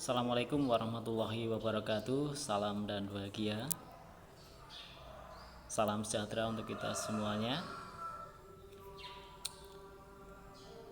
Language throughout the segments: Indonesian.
Assalamualaikum warahmatullahi wabarakatuh. Salam dan bahagia. Salam sejahtera untuk kita semuanya.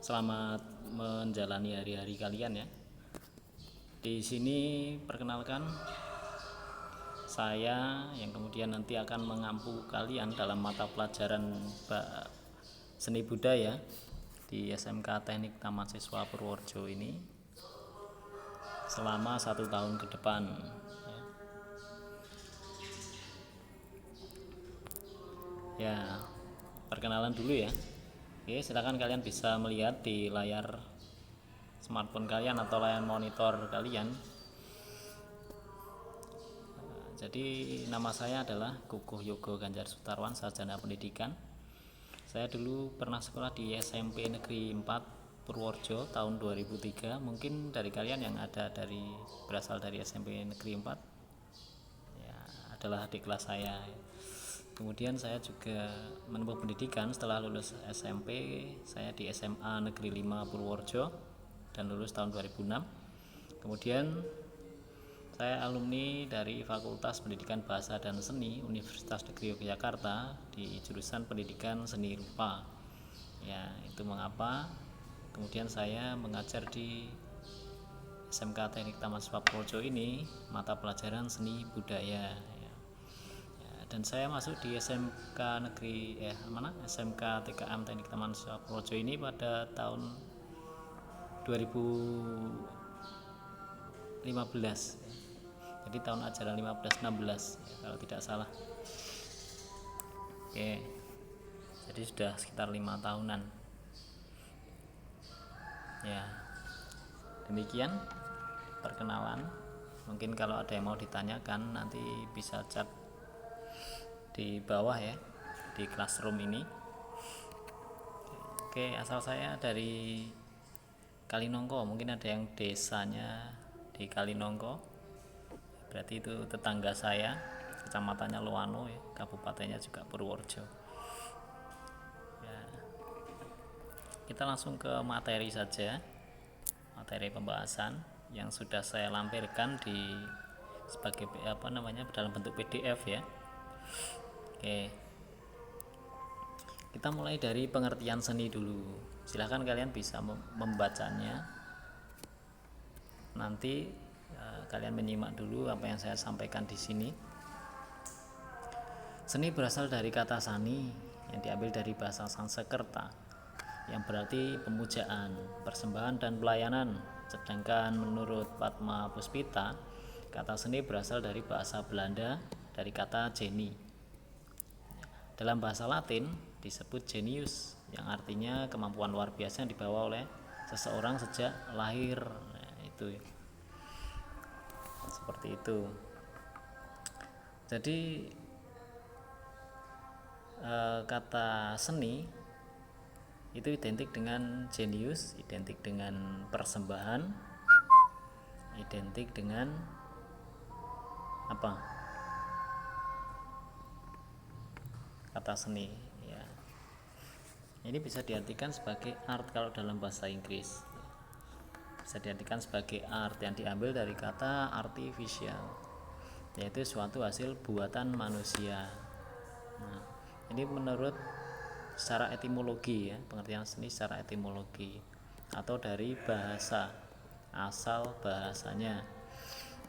Selamat menjalani hari-hari kalian ya. Di sini perkenalkan saya yang kemudian nanti akan mengampu kalian dalam mata pelajaran seni budaya di SMK Teknik Taman Siswa Purworejo ini selama 1 tahun ke depan. Ya, perkenalan dulu ya. Oke, silakan kalian bisa melihat di layar smartphone kalian atau layar monitor kalian. Jadi nama saya adalah Kukuh Yogo Ganjar Sutarwan, sarjana pendidikan. Saya dulu pernah sekolah di SMP Negeri 4 Purworejo tahun 2003. Mungkin dari kalian yang berasal dari SMP Negeri 4 ya adalah adik kelas saya. Kemudian saya juga menempuh pendidikan setelah lulus SMP. Saya di SMA Negeri 5 Purworejo dan lulus tahun 2006. Kemudian saya alumni dari Fakultas Pendidikan Bahasa dan Seni Universitas Negeri Yogyakarta di jurusan Pendidikan Seni Rupa. Ya, itu mengapa kemudian saya mengajar di SMK Teknik Taman Siswa Purworejo ini mata pelajaran seni budaya. Dan saya masuk di SMK SMK TKM Teknik Taman Siswa Purworejo ini pada tahun 2015. Jadi tahun ajaran 15-16 kalau tidak salah. Oke. Jadi sudah sekitar 5 tahunan. Ya. Demikian perkenalan. Mungkin kalau ada yang mau ditanyakan nanti bisa chat di bawah ya, di classroom ini. Oke, asal saya dari Kalinongko. Mungkin ada yang desanya di Kalinongko, berarti itu tetangga saya. Kecamatannya Loano ya, kabupatennya juga Purworejo ya. Kita langsung ke materi saja, materi pembahasan yang sudah saya lampirkan sebagai dalam bentuk PDF ya. Oke, kita mulai dari pengertian seni dulu. Silahkan kalian bisa membacanya. Nanti kalian menyimak dulu apa yang saya sampaikan di sini. Seni berasal dari kata sani yang diambil dari bahasa Sanskerta yang berarti pemujaan, persembahan dan pelayanan. Sedangkan menurut Padma Puspita, kata seni berasal dari bahasa Belanda dari kata geni. Dalam bahasa Latin disebut genius yang artinya kemampuan luar biasa yang dibawa oleh seseorang sejak lahir. Nah, itu seperti itu. Jadi kata seni itu identik dengan genius, identik dengan persembahan, identik dengan apa? Kata seni ya. Ini bisa diartikan sebagai art kalau dalam bahasa Inggris. Bisa diartikan sebagai art yang diambil dari kata artificial, yaitu suatu hasil buatan manusia. Nah, ini menurut secara etimologi ya, pengertian seni secara etimologi atau dari bahasa, asal bahasanya.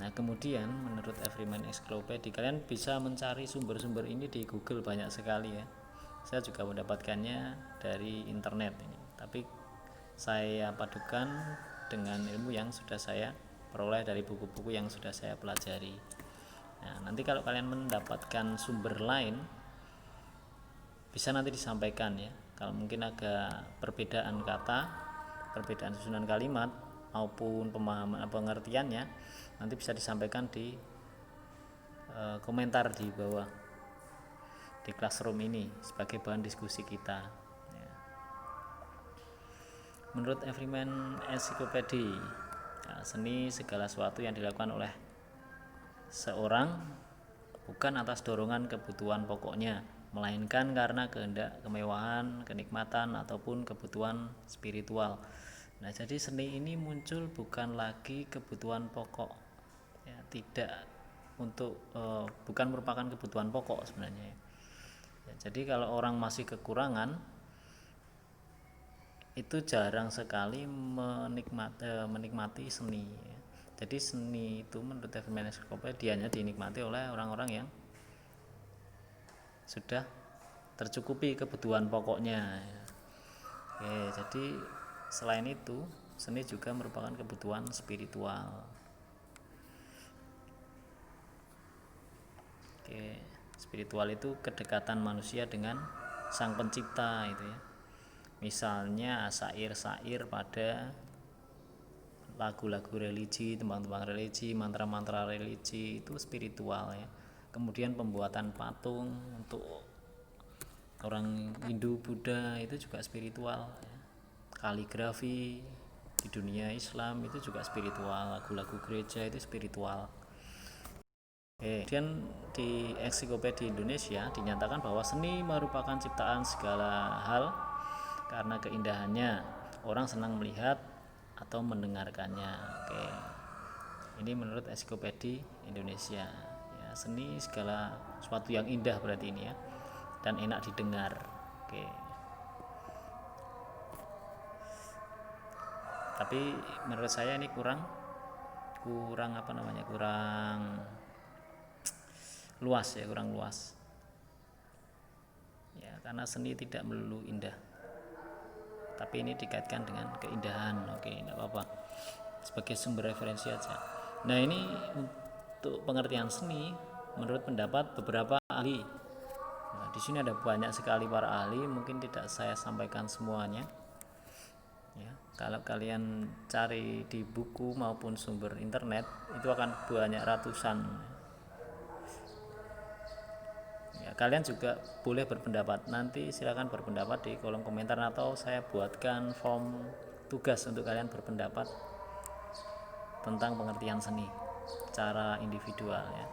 Nah, kemudian menurut Everyman Encyclopedia, kalian bisa mencari sumber-sumber ini di Google banyak sekali ya. Saya juga mendapatkannya dari internet ini, tapi saya padukan dengan ilmu yang sudah saya peroleh dari buku-buku yang sudah saya pelajari. Nah, nanti kalau kalian mendapatkan sumber lain bisa nanti disampaikan ya. Kalau mungkin agak perbedaan kata, perbedaan susunan kalimat maupun pemahaman pengertiannya, nanti bisa disampaikan di komentar di bawah di classroom ini sebagai bahan diskusi kita ya. Menurut Everyman Encyclopedia ya, seni segala sesuatu yang dilakukan oleh seorang bukan atas dorongan kebutuhan pokoknya, melainkan karena kehendak, kemewahan, kenikmatan ataupun kebutuhan spiritual. Nah, jadi seni ini muncul bukan lagi kebutuhan pokok, ya, tidak bukan merupakan kebutuhan pokok sebenarnya. Ya, jadi kalau orang masih kekurangan, itu jarang sekali menikmati seni. Ya. Jadi seni itu menurut definisi ensiklopedia hanya dinikmati oleh orang-orang yang sudah tercukupi kebutuhan pokoknya. Ya. Oke, jadi selain itu seni juga merupakan kebutuhan spiritual. Oke, spiritual itu kedekatan manusia dengan sang pencipta itu ya. Misalnya syair-syair pada lagu-lagu religi, tembang-tembang religi, mantra-mantra religi itu spiritual ya. Kemudian pembuatan patung untuk orang Hindu, Buddha itu juga spiritual ya. Kaligrafi di dunia Islam itu juga spiritual, lagu-lagu gereja itu spiritual. Kemudian di Ensiklopedia Indonesia dinyatakan bahwa seni merupakan ciptaan segala hal karena keindahannya orang senang melihat atau mendengarkannya. Oke, ini menurut Ensiklopedia Indonesia ya, seni segala sesuatu yang indah berarti ini ya, dan enak didengar. Oke, tapi menurut saya ini kurang luas ya, kurang luas ya, karena seni tidak melulu indah, tapi ini dikaitkan dengan keindahan. Oke, tidak apa-apa, sebagai sumber referensi aja. Nah, ini untuk pengertian seni menurut pendapat beberapa ahli. Nah, di sini ada banyak sekali para ahli, mungkin tidak saya sampaikan semuanya ya. Kalau kalian cari di buku maupun sumber internet itu akan banyak ratusan ya. Kalian juga boleh berpendapat, nanti silakan berpendapat di kolom komentar atau saya buatkan form tugas untuk kalian berpendapat tentang pengertian seni secara individual ya.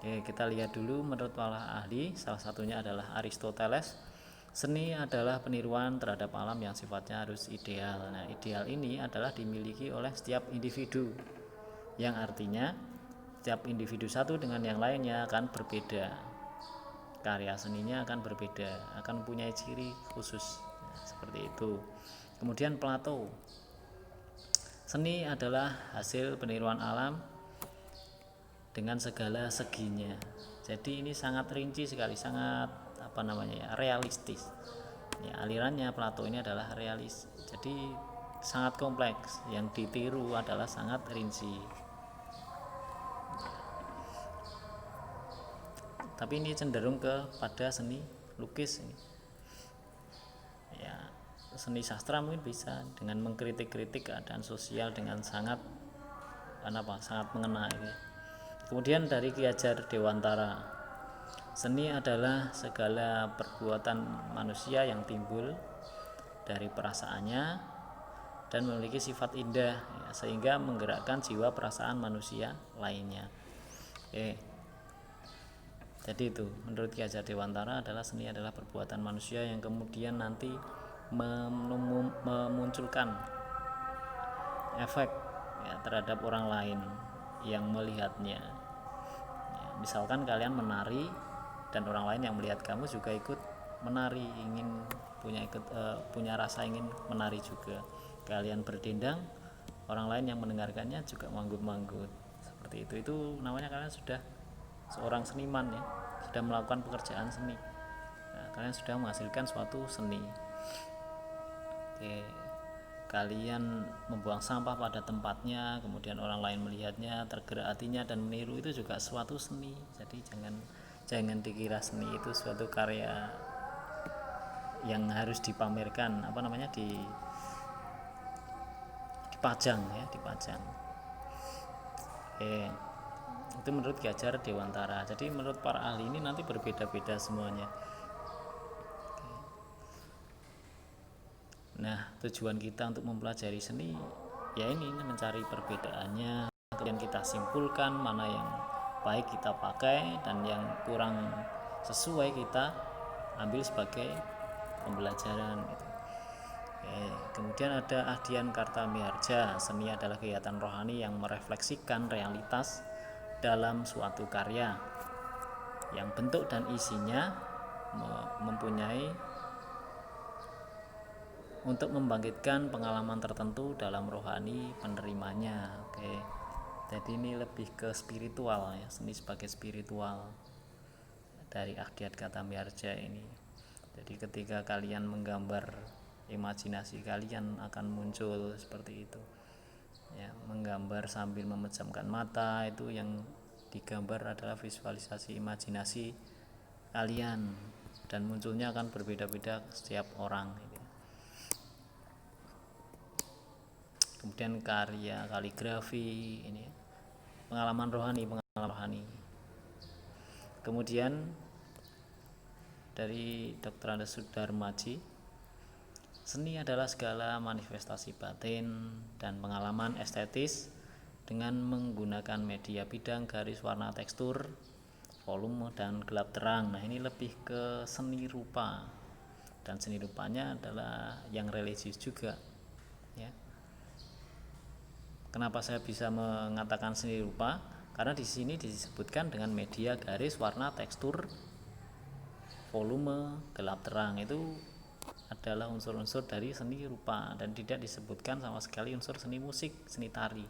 Oke, kita lihat dulu menurut para ahli, salah satunya adalah Aristoteles. Seni adalah peniruan terhadap alam yang sifatnya harus ideal. Nah, ideal ini adalah dimiliki oleh setiap individu, yang artinya setiap individu satu dengan yang lainnya akan berbeda. Karya seninya akan berbeda, akan mempunyai ciri khusus. Nah, seperti itu. Kemudian Plato, seni adalah hasil peniruan alam dengan segala seginya. Jadi ini sangat rinci sekali, sangat realistis. Ya, alirannya Plato ini adalah realis. Jadi sangat kompleks, yang ditiru adalah sangat rinci. Tapi ini cenderung kepada seni lukis ini. Ya, seni sastra mungkin bisa dengan mengkritik-kritik keadaan sosial dengan sangat mengena ini. Kemudian dari Ki Hajar Dewantara, seni adalah segala perbuatan manusia yang timbul dari perasaannya dan memiliki sifat indah ya, sehingga menggerakkan jiwa perasaan manusia lainnya. Jadi itu menurut Ki Hajar Dewantara adalah seni adalah perbuatan manusia yang kemudian nanti memunculkan efek ya, terhadap orang lain yang melihatnya ya, misalkan kalian menari dan orang lain yang melihat kamu juga ikut menari, ingin punya rasa ingin menari juga. Kalian berdendang, orang lain yang mendengarkannya juga manggut-manggut. Seperti itu namanya kalian sudah seorang seniman ya, sudah melakukan pekerjaan seni. Nah, kalian sudah menghasilkan suatu seni. Oke, kalian membuang sampah pada tempatnya, kemudian orang lain melihatnya, tergerak hatinya dan meniru, itu juga suatu seni. Jadi jangan dikira seni itu suatu karya yang harus dipamerkan, dipajang ya, dipajang. Itu menurut Ki Hajar Dewantara. Jadi menurut para ahli ini nanti berbeda-beda semuanya. Nah, tujuan kita untuk mempelajari seni ya ini mencari perbedaannya, kemudian kita simpulkan mana yang baik kita pakai dan yang kurang sesuai kita ambil sebagai pembelajaran gitu. Kemudian ada Ahdian Kartamiharja, seni adalah kegiatan rohani yang merefleksikan realitas dalam suatu karya yang bentuk dan isinya mempunyai untuk membangkitkan pengalaman tertentu dalam rohani penerimanya. Jadi ini lebih ke spiritual ya, seni sebagai spiritual dari Ahdiat Kartamiharja ini. Jadi ketika kalian menggambar, imajinasi kalian akan muncul seperti itu ya, menggambar sambil memejamkan mata, itu yang digambar adalah visualisasi imajinasi kalian, dan munculnya akan berbeda-beda setiap orang gitu. Kemudian karya kaligrafi ini pengalaman rohani. Kemudian dari Dr. Andes Sudarmaji, seni adalah segala manifestasi batin dan pengalaman estetis dengan menggunakan media bidang, garis, warna, tekstur, volume, dan gelap terang. Nah ini lebih ke seni rupa, dan seni rupanya adalah yang religius juga ya. Kenapa saya bisa mengatakan seni rupa? Karena di sini disebutkan dengan media, garis, warna, tekstur, volume, gelap terang, itu adalah unsur-unsur dari seni rupa, dan tidak disebutkan sama sekali unsur seni musik, seni tari,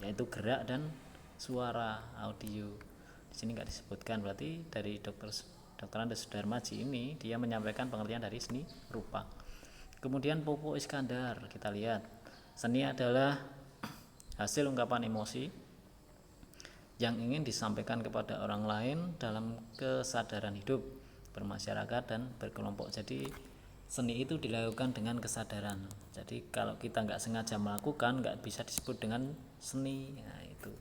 yaitu gerak dan suara audio. Di sini nggak disebutkan. Berarti dari Dr. Andes Sudarmaji ini dia menyampaikan pengertian dari seni rupa. Kemudian Popo Iskandar, kita lihat, seni adalah hasil ungkapan emosi yang ingin disampaikan kepada orang lain dalam kesadaran hidup, bermasyarakat, dan berkelompok. Jadi seni itu dilakukan dengan kesadaran. Jadi kalau kita nggak sengaja melakukan, nggak bisa disebut dengan seni. Nah itu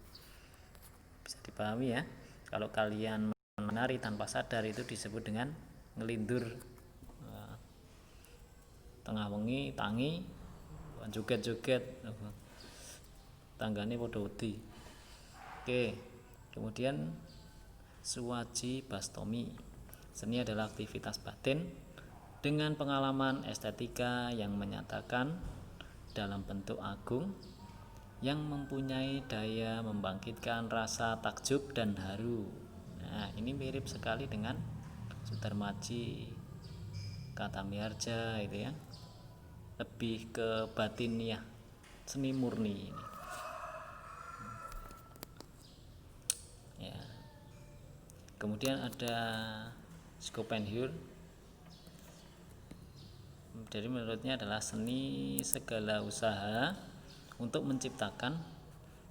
bisa dipahami ya. Kalau kalian menari tanpa sadar, itu disebut dengan ngelindur, tengah wengi tangi, joget-joget, tanggane padha wedi. Kemudian Suwaji Bastomi, seni adalah aktivitas batin dengan pengalaman estetika yang menyatakan dalam bentuk agung yang mempunyai daya membangkitkan rasa takjub dan haru. Nah ini mirip sekali dengan Sudarmaji, Kartamiharja itu ya, lebih ke batiniah, seni murni ini ya. Kemudian ada Schopenhauer, jadi menurutnya adalah seni segala usaha untuk menciptakan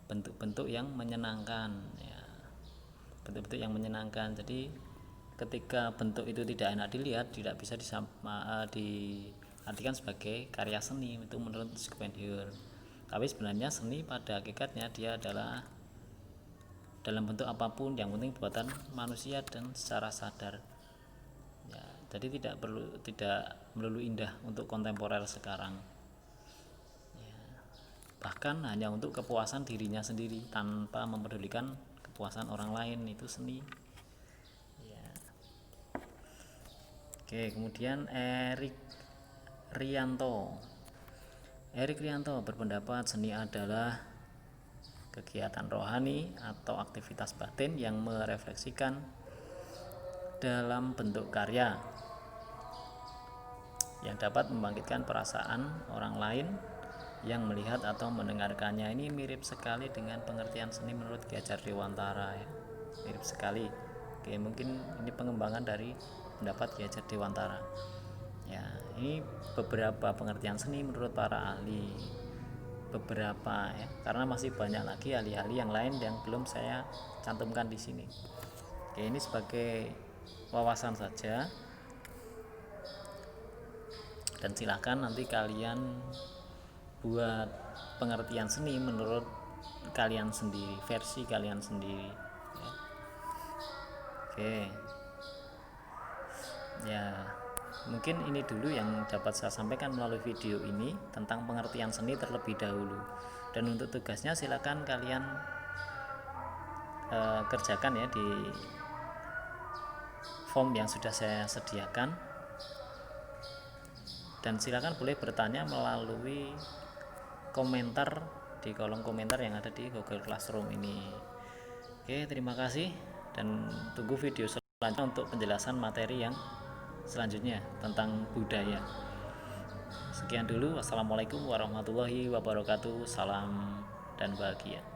bentuk-bentuk yang menyenangkan ya, bentuk-bentuk yang menyenangkan. Jadi ketika bentuk itu tidak enak dilihat, tidak bisa diartikan sebagai karya seni, itu menurut Schopenhauer. Tapi sebenarnya seni pada hakikatnya dia adalah dalam bentuk apapun, yang penting buatan manusia dan secara sadar ya. Jadi tidak melulu indah untuk kontemporer sekarang ya. Bahkan hanya untuk kepuasan dirinya sendiri tanpa mempedulikan kepuasan orang lain, itu seni ya. Kemudian Erik Rianto berpendapat seni adalah kegiatan rohani atau aktivitas batin yang merefleksikan dalam bentuk karya yang dapat membangkitkan perasaan orang lain yang melihat atau mendengarkannya. Ini mirip sekali dengan pengertian seni menurut Ki Hajar Dewantara ya. Mirip sekali. Mungkin ini pengembangan dari pendapat Ki Hajar Dewantara ya. Ini beberapa pengertian seni menurut para ahli, beberapa ya, karena masih banyak lagi ahli-ahli yang lain yang belum saya cantumkan di sini. Ini sebagai wawasan saja, dan silakan nanti kalian buat pengertian seni menurut kalian sendiri, versi kalian sendiri ya. Ya mungkin ini dulu yang dapat saya sampaikan melalui video ini tentang pengertian seni terlebih dahulu, dan untuk tugasnya silakan kalian kerjakan ya di form yang sudah saya sediakan dan silakan boleh bertanya melalui komentar di kolom komentar yang ada di Google Classroom ini. Oke, terima kasih dan tunggu video selanjutnya untuk penjelasan materi yang selanjutnya tentang budaya. Sekian dulu, wassalamualaikum warahmatullahi wabarakatuh, salam dan bahagia.